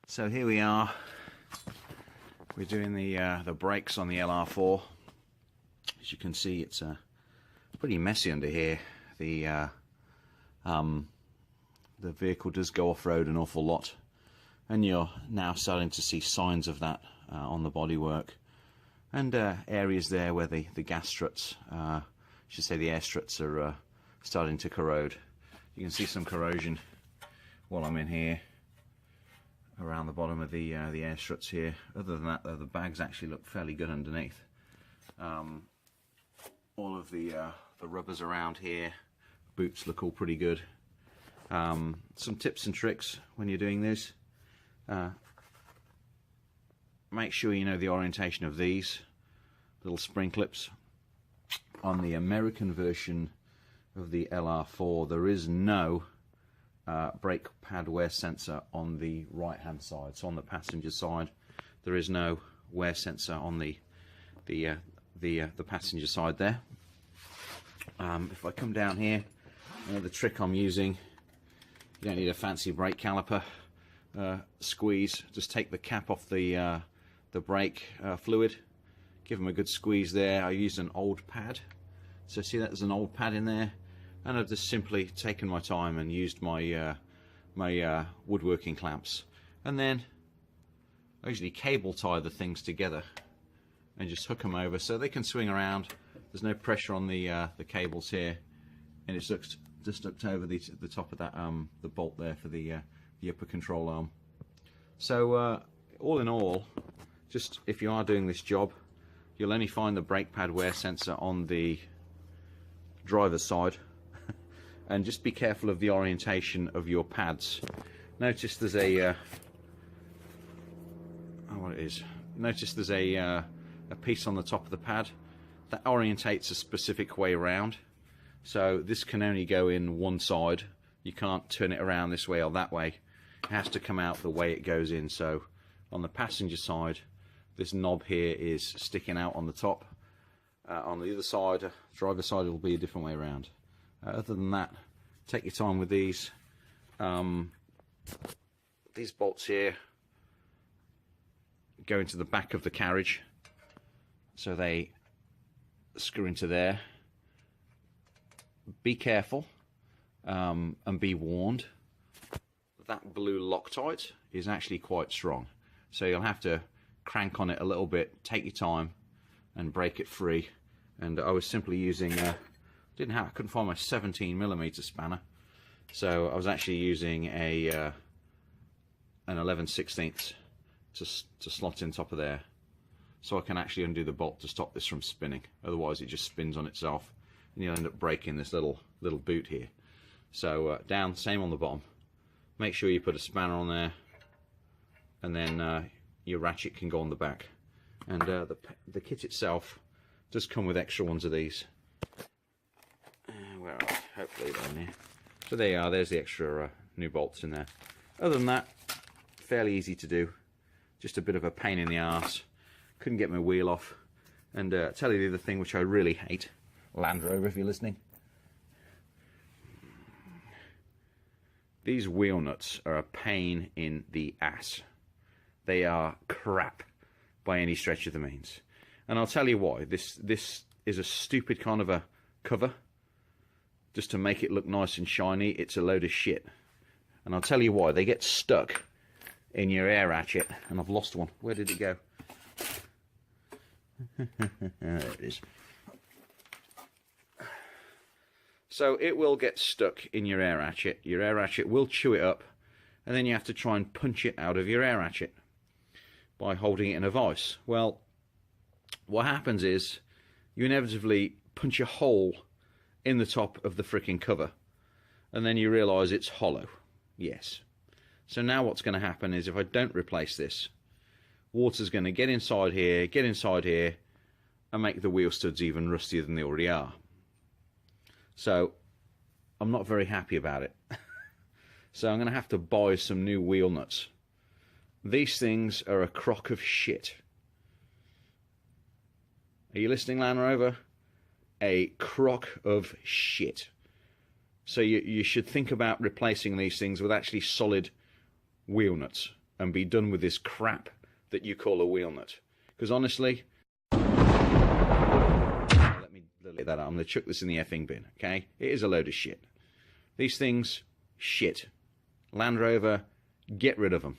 So here we are. We're doing the brakes on the LR4. As you can see, it's pretty messy under here. The vehicle does go off-road an awful lot, and you're now starting to see signs of that on the bodywork, and areas there where the gas struts, I should say the air struts, are starting to corrode. You can see some corrosion while I'm in here around the bottom of the air struts here. Other than that, though, the bags actually look fairly good underneath. All of the rubbers around here, boots look all pretty good. Some tips and tricks when you're doing this. Make sure you know the orientation of these little spring clips. On the American version of the LR4, there is no brake pad wear sensor on the right hand side. So on the passenger side, there is no wear sensor on the passenger side there. If I come down here, the trick I'm using, you don't need a fancy brake caliper. Squeeze, just take the cap off the brake fluid, give them a good squeeze there. I used an old pad, so see that there's an old pad in there, and I've just simply taken my time and used my my woodworking clamps, and then I usually cable tie the things together and just hook them over so they can swing around. There's no pressure on the cables here, and it's just hooked over the top of that the bolt there for the upper control arm. So all in all, just if you are doing this job, you'll only find the brake pad wear sensor on the driver's side. And just be careful of the orientation of your pads. Notice there's a Notice there's a piece on the top of the pad that orientates a specific way around. So this can only go in one side. You can't turn it around this way or that way. It has to come out the way it goes in. So on the passenger side, this knob here is sticking out on the top. On the other side, driver's side, it'll be a different way around. Other than that, take your time with these. These bolts here go into the back of the carriage, so they screw into there. Be careful and be warned, that blue Loctite is actually quite strong, so you'll have to crank on it a little bit, take your time and break it free. And I was simply using I couldn't find my 17mm spanner, so I was actually using an 11/16 to slot in top of there, so I can actually undo the bolt to stop this from spinning. Otherwise it just spins on itself and you'll end up breaking this little boot here. So down, same on the bottom. Make sure you put a spanner on there, and then your ratchet can go on the back. And the kit itself does come with extra ones of these. Where are they? Hopefully they're in here. So there you are, there's the extra new bolts in there. Other than that, fairly easy to do. Just a bit of a pain in the arse. Couldn't get my wheel off. And tell you the other thing which I really hate, Land Rover if you're listening. These wheel nuts are a pain in the ass. They are crap by any stretch of the means. And I'll tell you why. This is a stupid kind of a cover, just to make it look nice and shiny. It's a load of shit. And I'll tell you why. They get stuck in your air ratchet. And I've lost one. Where did it go? There it is. So it will get stuck in your air ratchet. Your air ratchet will chew it up, and then you have to try and punch it out of your air ratchet by holding it in a vise. Well, what happens is you inevitably punch a hole in the top of the frickin' cover, and then you realise it's hollow. Yes. So now what's going to happen is, if I don't replace this, water's going to get inside here, and make the wheel studs even rustier than they already are. So I'm not very happy about it. So I'm going to have to buy some new wheel nuts. These things are a crock of shit. Are you listening, Land Rover? A crock of shit. So you should think about replacing these things with actually solid wheel nuts. and be done with this crap that you call a wheel nut. Because honestly, let me delete that out. I'm going to chuck this in the effing bin, okay? It is a load of shit. These things, shit. Land Rover, get rid of them.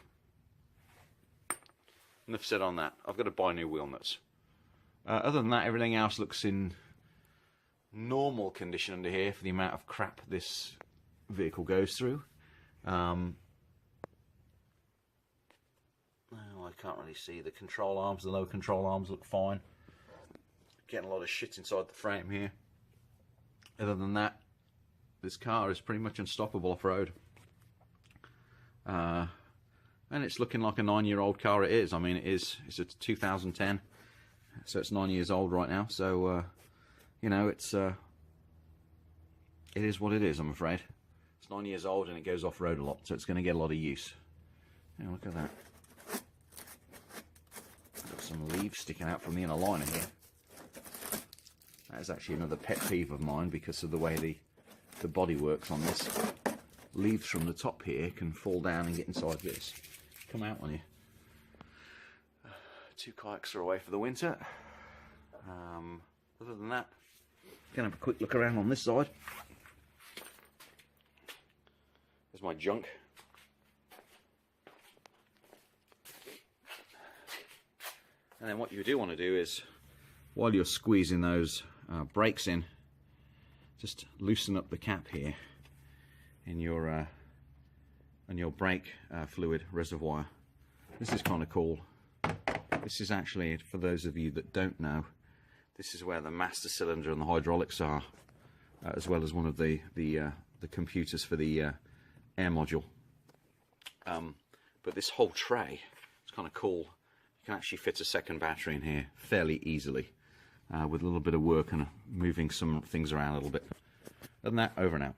Enough said on that. I've got to buy new wheel nuts. Other than that, everything else looks in normal condition under here for the amount of crap this vehicle goes through. Well, I can't really see the control arms. The lower control arms look fine. Getting a lot of shit inside the frame here. Other than that, this car is pretty much unstoppable off-road. And it's looking like a 9-year-old car. It is. I mean, it's a 2010, so it's 9 years old right now. So, you know, it is what it is, I'm afraid. It's 9 years old and it goes off-road a lot, so it's going to get a lot of use. Yeah, look at that. Got some leaves sticking out from the inner liner here. That is actually another pet peeve of mine because of the way the body works on this. Leaves from the top here can fall down and get inside this. Come out on you. 2 kayaks are away for the winter. Other than that, gonna have a quick look around on this side. There's my junk. And then what you do want to do is, while you're squeezing those brakes in, just loosen up the cap here in your brake fluid reservoir. This is kind of cool. This is actually, for those of you that don't know, this is where the master cylinder and the hydraulics are, as well as one of the computers for the air module. But this whole tray is kind of cool. You can actually fit a second battery in here fairly easily, with a little bit of work and moving some things around a little bit. Other than that, over and out.